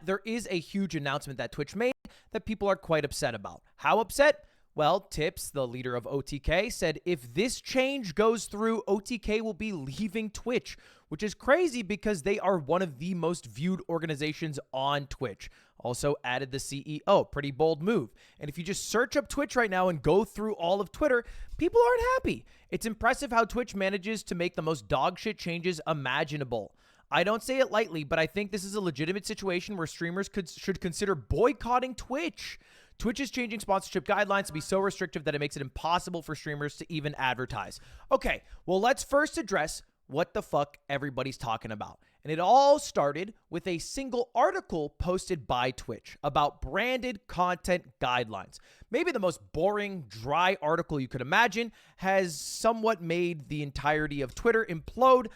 there is a huge announcement that Twitch made that people are quite upset about. How upset? Well, Tips, the leader of OTK, said if this change goes through, OTK will be leaving Twitch, which is crazy because they are one of the most viewed organizations on Twitch. Also added the CEO, pretty bold move. And if you just search up Twitch right now and go through all of Twitter, people aren't happy. It's impressive how Twitch manages to make the most dogshit changes imaginable. I don't say it lightly, but I think this is a legitimate situation where streamers should consider boycotting Twitch. Twitch is changing sponsorship guidelines to be so restrictive that it makes it impossible for streamers to even advertise. Okay, well, let's first address what the fuck everybody's talking about. And it all started with a single article posted by Twitch about branded content guidelines. Maybe the most boring, dry article you could imagine, has somewhat made the entirety of Twitter implode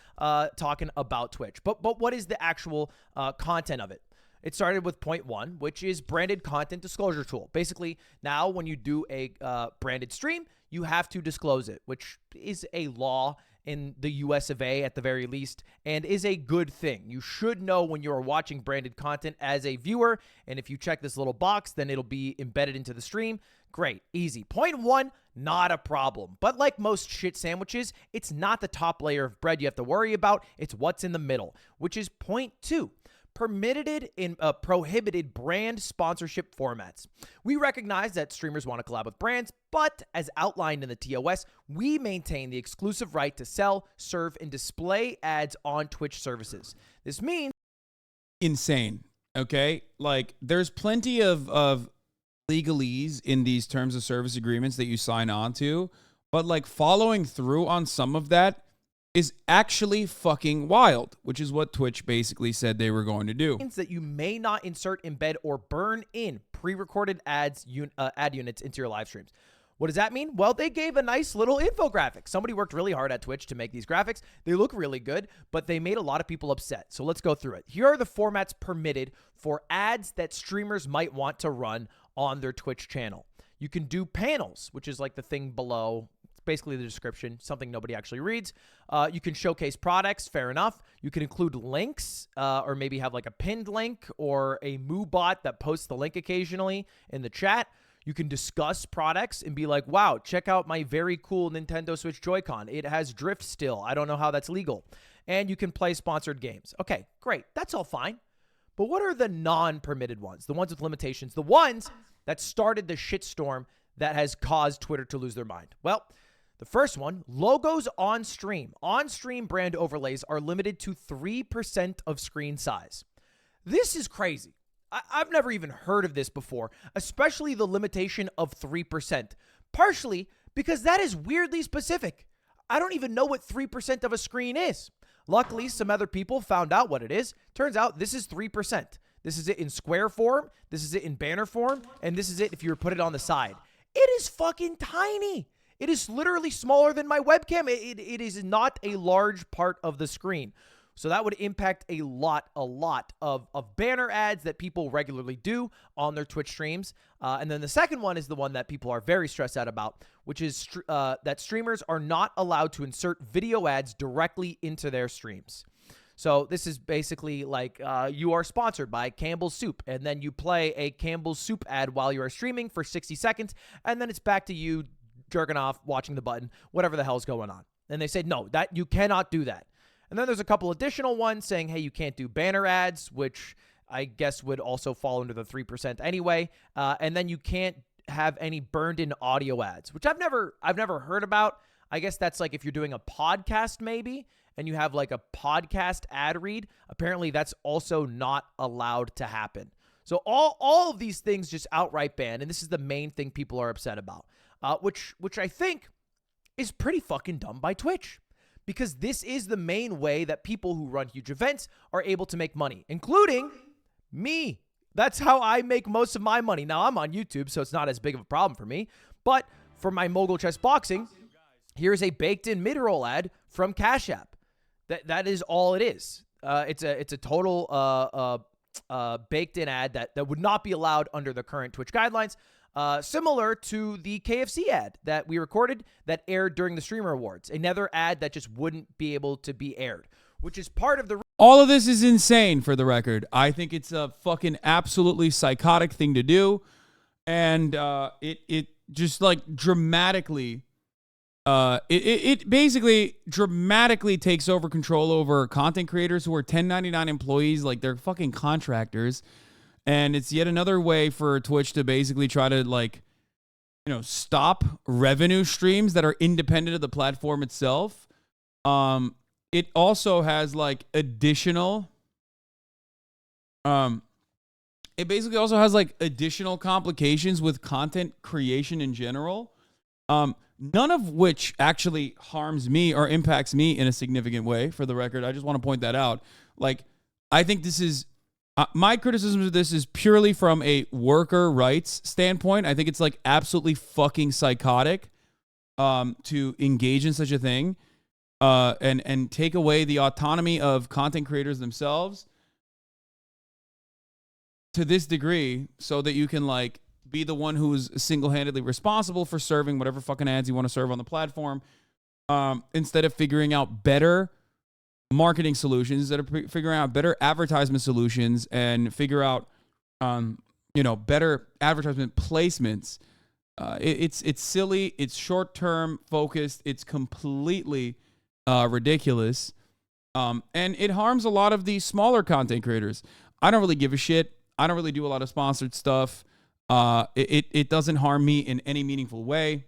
talking about Twitch. But what is the actual content of it? It started with point 1, which is branded content disclosure tool. Basically, now when you do a branded stream, you have to disclose it, which is a law in the US of A at the very least, and is a good thing. You should know when you are watching branded content as a viewer, and if you check this little box, then it'll be embedded into the stream. Great, easy. Point 1, not a problem. But like most shit sandwiches, it's not the top layer of bread you have to worry about, it's what's in the middle, which is point 2. Prohibited brand sponsorship formats. We recognize that streamers want to collab with brands, but as outlined in the TOS, we maintain the exclusive right to sell, serve, and display ads on Twitch services. This means insane, okay? Like, there's plenty of legalese in these terms of service agreements that you sign on to, but like following through on some of that is actually fucking wild, which is what Twitch basically said they were going to do. Means that you may not insert, embed, or burn in pre-recorded ad units into your live streams. What does that mean? Well, they gave a nice little infographic. Somebody worked really hard at Twitch to make these graphics. They look really good, but they made a lot of people upset. So let's go through it. Here are the formats permitted for ads that streamers might want to run on their Twitch channel. You can do panels, which is like the thing below, basically the description, something nobody actually reads. You can showcase products, fair enough. You can include links, or maybe have like a pinned link or a Moo bot that posts the link occasionally in the chat. You can discuss products and be like, wow, check out my very cool Nintendo Switch Joy-Con. It has drift still. I don't know how that's legal. And you can play sponsored games. Okay, great. That's all fine. But what are the non-permitted ones? The ones with limitations? The ones that started the shitstorm that has caused Twitter to lose their mind? Well, the first one, logos on stream. On-stream brand overlays are limited to 3% of screen size. This is crazy. I've never even heard of this before, especially the limitation of 3%. Partially because that is weirdly specific. I don't even know what 3% of a screen is. Luckily, some other people found out what it is. Turns out this is 3%. This is it in square form, this is it in banner form, and this is it if you were to put it on the side. It is fucking tiny. It is literally smaller than my webcam. It is not a large part of the screen. So that would impact a lot of banner ads that people regularly do on their Twitch streams. And then the second one is the one that people are very stressed out about, which is that streamers are not allowed to insert video ads directly into their streams. So this is basically like you are sponsored by Campbell's Soup, and then you play a Campbell's Soup ad while you are streaming for 60 seconds, and then it's back to you jerking off, watching the button, whatever the hell's going on. And they said, no, that you cannot do that. And then there's a couple additional ones saying, hey, you can't do banner ads, which I guess would also fall under the 3% anyway. And then you can't have any burned in audio ads, which I've never heard about. I guess that's like if you're doing a podcast maybe, and you have like a podcast ad read, apparently that's also not allowed to happen. So all of these things just outright banned, and this is the main thing people are upset about, which I think is pretty fucking dumb by Twitch. Because this is the main way that people who run huge events are able to make money, including me. That's how I make most of my money. Now, I'm on YouTube, so it's not as big of a problem for me. But for my Mogul Chess Boxing, here's a baked-in mid-roll ad from Cash App. That is all it is. It's a total baked-in ad that would not be allowed under the current Twitch guidelines. Similar to the KFC ad that we recorded that aired during the Streamer Awards. Another ad that just wouldn't be able to be aired, which is part of the All of this is insane, for the record. I think it's a fucking absolutely psychotic thing to do. And it just like dramatically, it basically dramatically takes over control over content creators who are 1099 employees, like they're fucking contractors. And it's yet another way for Twitch to basically try to like, stop revenue streams that are independent of the platform itself. It also has like additional, it basically also has like additional complications with content creation in general. None of which actually harms me or impacts me in a significant way, for the record. I just want to point that out. Like, I think this is, my criticism of this is purely from a worker rights standpoint. I think it's like absolutely fucking psychotic to engage in such a thing. And take away the autonomy of content creators themselves to this degree so that you can like be the one who's single-handedly responsible for serving whatever fucking ads you want to serve on the platform, instead of figuring out better marketing solutions, instead of figuring out better advertisement solutions and figure out, better advertisement placements. It's silly. It's short-term focused. It's completely ridiculous. And it harms a lot of the smaller content creators. I don't really give a shit. I don't really do a lot of sponsored stuff. It doesn't harm me in any meaningful way.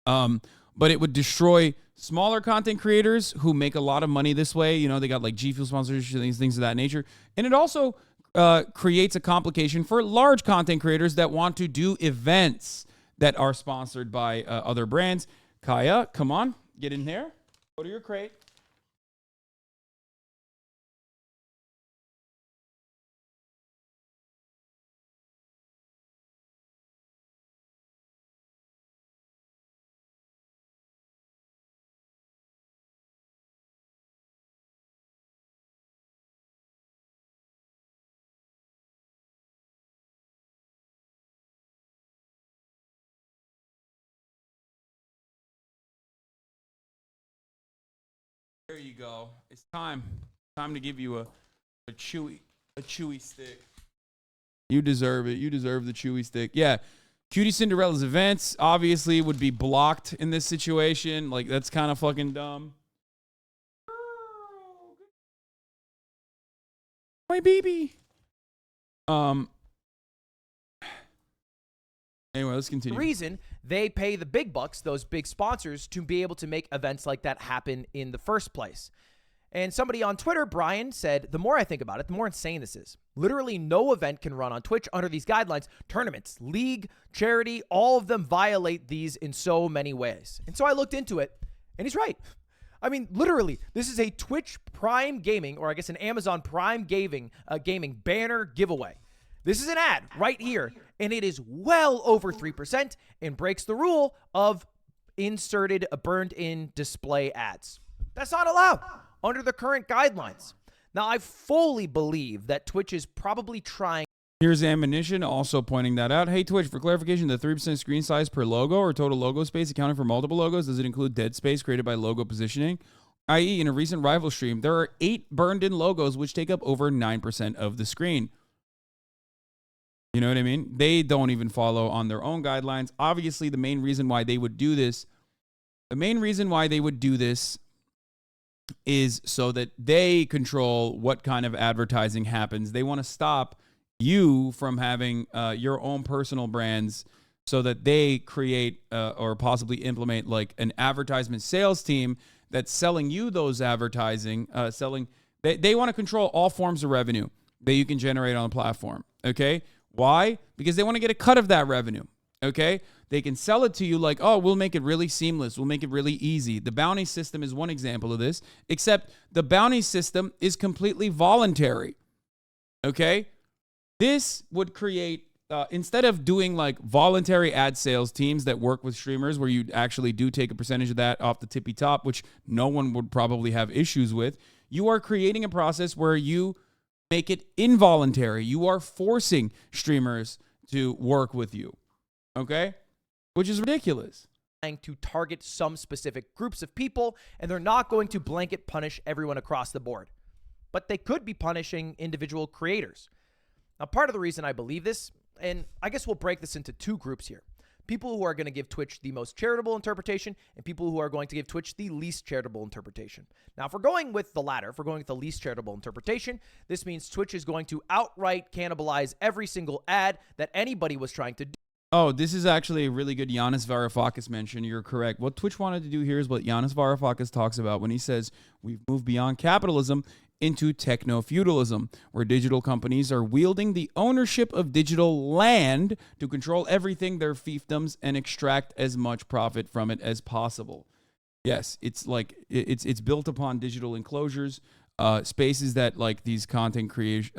But it would destroy smaller content creators who make a lot of money this way. They got like G Fuel sponsorships and things of that nature. And it also creates a complication for large content creators that want to do events that are sponsored by other brands. Kaya, come on, get in there. Go to your crate. There you go. It's time. Time to give you a chewy stick. You deserve it. You deserve the chewy stick. Yeah. Cutie Cinderella's events obviously would be blocked in this situation. Like, that's kind of fucking dumb. My baby. Anyway, let's continue. The reason they pay the big bucks, those big sponsors, to be able to make events like that happen in the first place. And somebody on Twitter, Brian, said, the more I think about it, the more insane this is. Literally no event can run on Twitch under these guidelines. Tournaments, league, charity, all of them violate these in so many ways. And so I looked into it, and he's right. I mean, literally, this is a Twitch Prime Gaming, or I guess an Amazon Prime Gaming banner giveaway. This is an ad right here, and it is well over 3% and breaks the rule of inserted, burned-in display ads. That's not allowed under the current guidelines. Now, I fully believe that Twitch is probably trying. Here's Ammunition also pointing that out. Hey, Twitch, for clarification, the 3% screen size per logo or total logo space accounting for multiple logos, does it include dead space created by logo positioning? I.e., in a recent rival stream, there are 8 burned-in logos which take up over 9% of the screen. You know what I mean? They don't even follow on their own guidelines. Obviously, the main reason why they would do this is so that they control what kind of advertising happens. They want to stop you from having your own personal brands so that they create or possibly implement like an advertisement sales team that's selling you those advertising, they want to control all forms of revenue that you can generate on the platform, okay? Why? Because they want to get a cut of that revenue, okay? They can sell it to you like, oh, we'll make it really seamless. We'll make it really easy. The bounty system is one example of this, except the bounty system is completely voluntary, okay? This would create, instead of doing like voluntary ad sales teams that work with streamers where you actually do take a percentage of that off the tippy top, which no one would probably have issues with, you are creating a process where you make it involuntary. You are forcing streamers to work with you, okay? Which is ridiculous. To target some specific groups of people, and they're not going to blanket punish everyone across the board. but they could be punishing individual creators. Now, part of the reason I believe this, and I guess we'll break this into two groups here. People who are going to give Twitch the most charitable interpretation and people who are going to give Twitch the least charitable interpretation. Now, if we're going with the latter, if we're going with the least charitable interpretation, this means Twitch is going to outright cannibalize every single ad that anybody was trying to do. Oh, this is actually a really good Yanis Varoufakis mention. You're correct. What Twitch wanted to do here is what Yanis Varoufakis talks about when he says we've moved beyond capitalism into techno-feudalism, where digital companies are wielding the ownership of digital land to control everything, their fiefdoms, and extract as much profit from it as possible. Yes, it's like it's built upon digital enclosures, spaces that like these content creators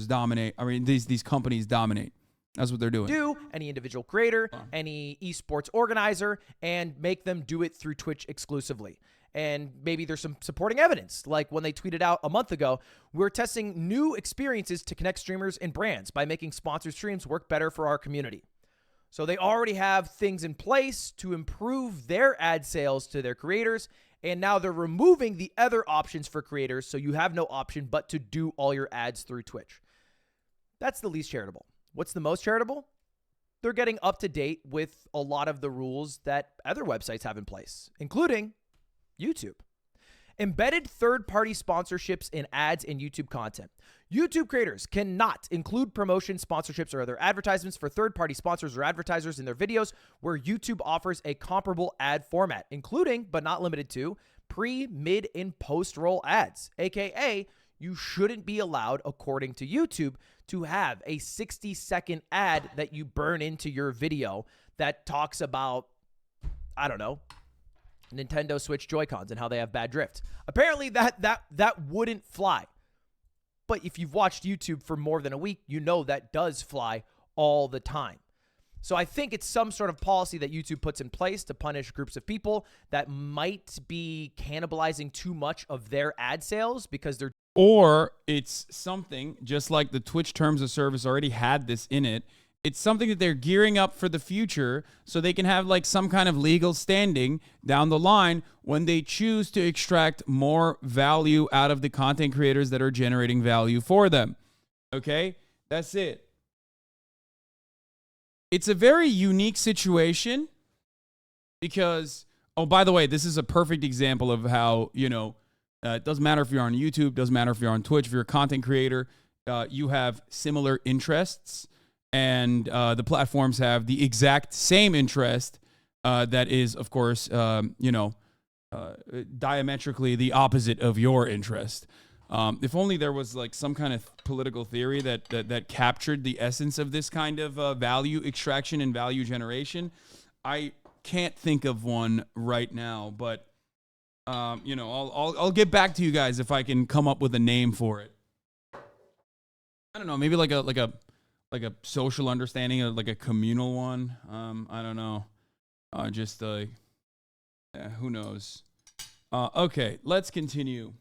dominate. I mean, these companies dominate. That's what they're doing. Any individual creator, any esports organizer, and make them do it through Twitch exclusively. And maybe there's some supporting evidence, like when they tweeted out a month ago, we're testing new experiences to connect streamers and brands by making sponsored streams work better for our community. So they already have things in place to improve their ad sales to their creators, and now they're removing the other options for creators, so you have no option but to do all your ads through Twitch. That's the least charitable. What's the most charitable? They're getting up to date with a lot of the rules that other websites have in place, including YouTube. Embedded third-party sponsorships in ads in YouTube content. YouTube creators cannot include promotion, sponsorships, or other advertisements for third-party sponsors or advertisers in their videos where YouTube offers a comparable ad format, including, but not limited to, pre, mid, and post-roll ads, aka you shouldn't be allowed, according to YouTube, to have a 60-second ad that you burn into your video that talks about, I don't know, Nintendo Switch Joy-Cons and how they have bad drift. Apparently that wouldn't fly. But if you've watched YouTube for more than a week, you know that does fly all the time. So I think it's some sort of policy that YouTube puts in place to punish groups of people that might be cannibalizing too much of their ad sales because they're... Or it's something, just like the Twitch terms of service already had this in it, it's something that they're gearing up for the future so they can have like some kind of legal standing down the line when they choose to extract more value out of the content creators that are generating value for them. Okay? That's it. It's a very unique situation because, oh, by the way, this is a perfect example of how, it doesn't matter if you're on YouTube, doesn't matter if you're on Twitch, if you're a content creator, you have similar interests. And the platforms have the exact same interest that is, of course, diametrically the opposite of your interest. If only there was like some kind of political theory that captured the essence of this kind of value extraction and value generation. I can't think of one right now, but I'll get back to you guys if I can come up with a name for it. I don't know, maybe like a social understanding, like a communal one. I don't know. Who knows? Okay, let's continue.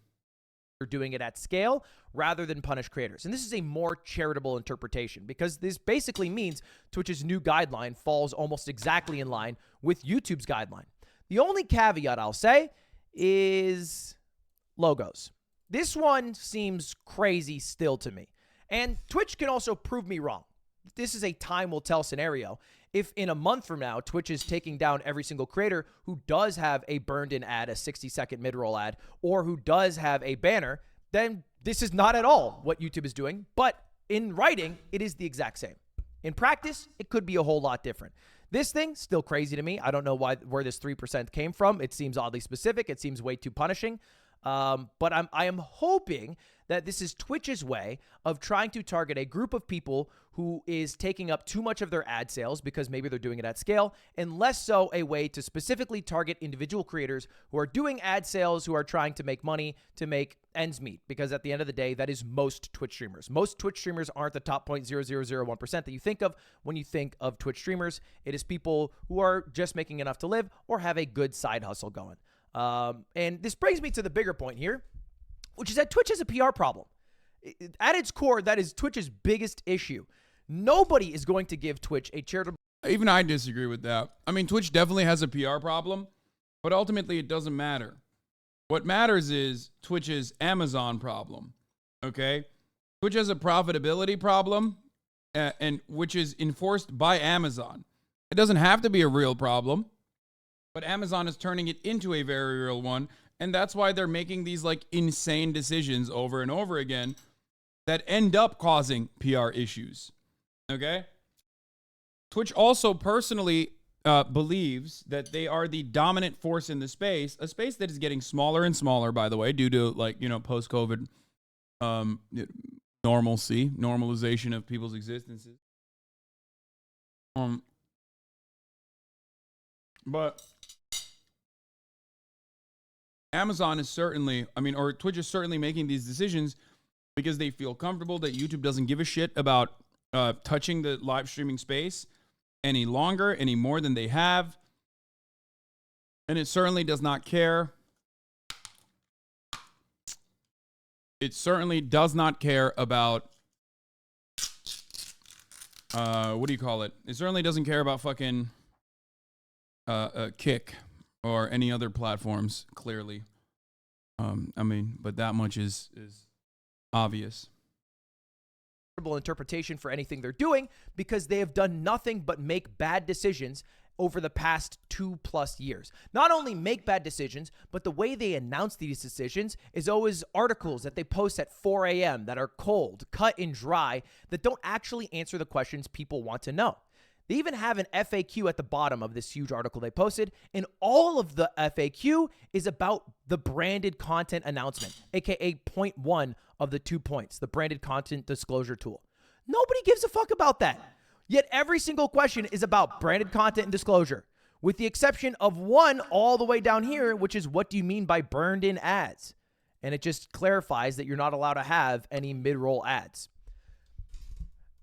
They're doing it at scale rather than punish creators. And this is a more charitable interpretation because this basically means Twitch's new guideline falls almost exactly in line with YouTube's guideline. The only caveat I'll say is logos. This one seems crazy still to me. And Twitch can also prove me wrong. This is a time will tell scenario. If in a month from now, Twitch is taking down every single creator who does have a burned in ad, a 60-second mid-roll ad, or who does have a banner, then this is not at all what YouTube is doing. But in writing, it is the exact same. In practice, it could be a whole lot different. This thing, still crazy to me. I don't know where this 3% came from. It seems oddly specific. It seems way too punishing. But I am hoping that this is Twitch's way of trying to target a group of people who is taking up too much of their ad sales because maybe they're doing it at scale, and less so a way to specifically target individual creators who are doing ad sales, who are trying to make money to make ends meet. Because at the end of the day, that is most Twitch streamers. Most Twitch streamers aren't the top 0.0001% that you think of when you think of Twitch streamers. It is people who are just making enough to live or have a good side hustle going. And this brings me to the bigger point here, which is that Twitch has a PR problem. At its core, that is Twitch's biggest issue. Nobody is going to give Twitch a charitable... Even I disagree with that. I mean, Twitch definitely has a PR problem, but ultimately it doesn't matter. What matters is Twitch's Amazon problem. Okay? Twitch has a profitability problem, and which is enforced by Amazon. It doesn't have to be a real problem, but Amazon is turning it into a very real one, and that's why they're making these like insane decisions over and over again that end up causing PR issues. Okay? Twitch also personally believes that they are the dominant force in the space, a space that is getting smaller and smaller, by the way, due to like, you know, post-COVID normalization of people's existences. But Amazon is certainly, or Twitch is certainly making these decisions because they feel comfortable that YouTube doesn't give a shit about touching the live streaming space any longer, any more than they have. And it certainly does not care. It certainly does not care about, what do you call it? It certainly doesn't care about fucking Kick or any other platforms, clearly. But that much is obvious. Interpretation for anything they're doing because they have done nothing but make bad decisions over the past 2+ years. Not only make bad decisions, but the way they announce these decisions is always articles that they post at 4 a.m. that are cold, cut and dry, that don't actually answer the questions people want to know. They even have an FAQ at the bottom of this huge article they posted, and all of the FAQ is about the branded content announcement, aka point 1 of the 2 points, the branded content disclosure tool. Nobody gives a fuck about that. Yet every single question is about branded content and disclosure, with the exception of one all the way down here, which is what do you mean by burned in ads? And it just clarifies that you're not allowed to have any mid-roll ads.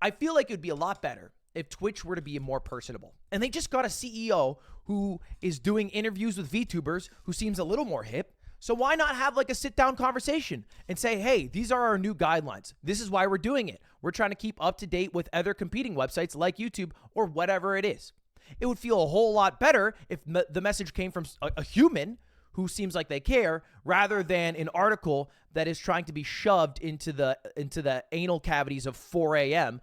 I feel like it would be a lot better if Twitch were to be more personable. And they just got a CEO who is doing interviews with VTubers who seems a little more hip. So why not have like a sit-down conversation and say, hey, these are our new guidelines. This is why we're doing it. We're trying to keep up to date with other competing websites like YouTube or whatever it is. It would feel a whole lot better if the message came from a human who seems like they care rather than an article that is trying to be shoved into the anal cavities of 4 a.m.,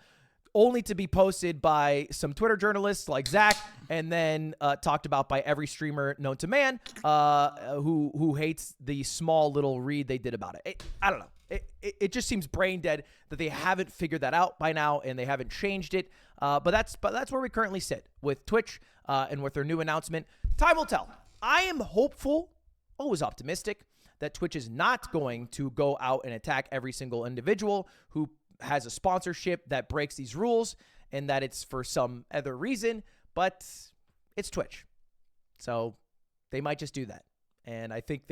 only to be posted by some Twitter journalists like Zach, and then talked about by every streamer known to man who hates the small little read they did about it. I don't know. It just seems brain dead that they haven't figured that out by now and they haven't changed it. But that's where we currently sit with Twitch and with their new announcement. Time will tell. I am hopeful, always optimistic, that Twitch is not going to go out and attack every single individual who has a sponsorship that breaks these rules and that it's for some other reason, but it's Twitch. So they might just do that. And I think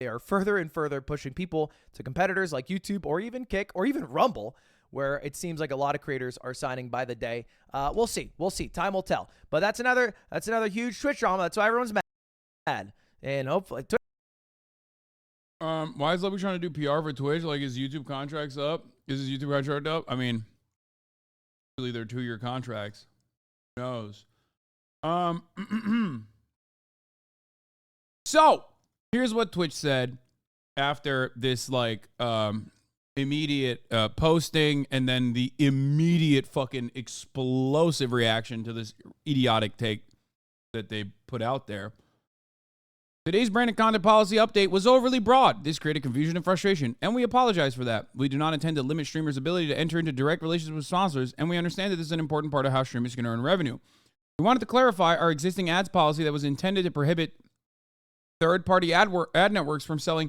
they are further and further pushing people to competitors like YouTube or even Kick or even Rumble, where it seems like a lot of creators are signing by the day. We'll see. We'll see. Time will tell. But that's another huge Twitch drama. That's why everyone's mad. And hopefully why is Ludwig trying to do PR for Twitch? Like, is YouTube contracts up? Is his YouTube contract up? Really, they're 2-year contracts. Who knows? So, here's what Twitch said after this, like, immediate posting and then the immediate fucking explosive reaction to this idiotic take that they put out there. Today's branded content policy update was overly broad. This created confusion and frustration, and we apologize for that. We do not intend to limit streamers' ability to enter into direct relationships with sponsors, and we understand that this is an important part of how streamers can earn revenue. We wanted to clarify our existing ads policy that was intended to prohibit third-party ad networks from selling